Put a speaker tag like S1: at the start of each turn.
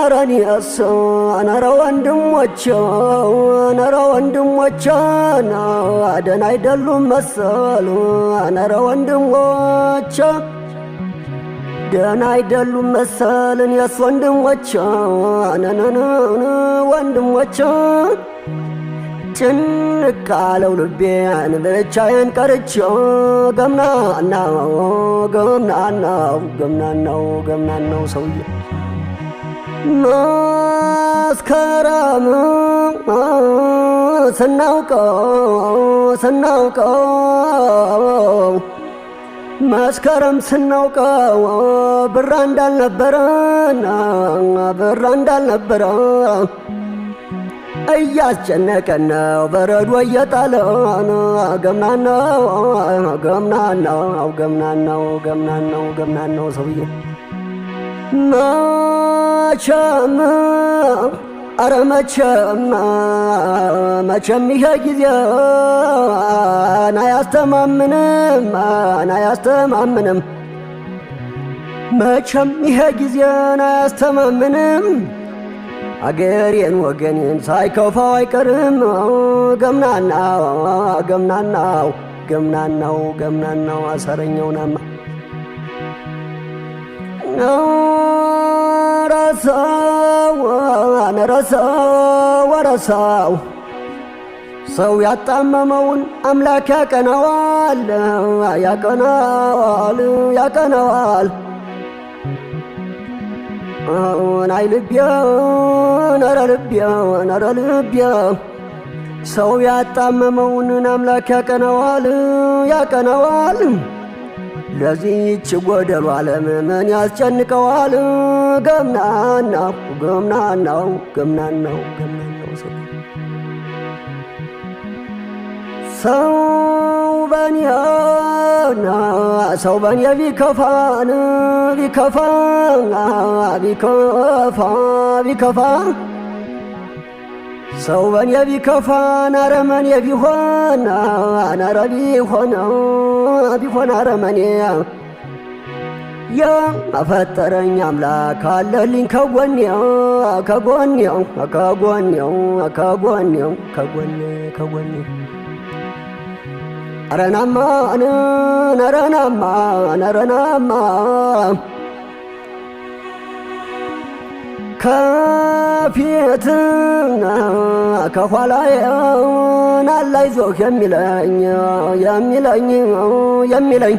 S1: አራኒያስ አናራ ወንድሞቼ አደን አይደሉም መሰሉ አናራ ወንድሞቼ ደህና አይደሉም መሰልን የስ ወንድሞቼ ወንድሞቼ ጭንቅ አለው ልቤን ብቻዬን ቀርቼ ገምናናው ሰውዬ መስከረም ስናውቀው መስከረም ስናውቀው ብራ እንዳልነበረ እያስጨነቀን ነው በረዶ እየጣለን ገምናናው ሰውዬ መቼም ይሄ ጊዜ አያስተማምንም መቼም ይሄ ጊዜ አያስተማምንም አገሬን ወገኔን ሳይከፋው አይቀርም ገምናናው አሰረኛውናማ ረሳው ሰው ያጣመመውን አምላክ ያቀናዋል ናይ ልቤ ሰው ያጣመመውን አምላክ ያቀናዋል ለዚህች ጎደሎ ዓለም ምን ያስጨንቀዋል ገምናናው ሰው በኔ ቢከፋ ሰው በኔ ቢከፋን አረመኔ ቢሆን አረመኔ የፈጠረኝ አምላክ አለልኝ ከጎኔ አረናማ ከፊት ከኋላዬ አላይዞህ የሚለኝ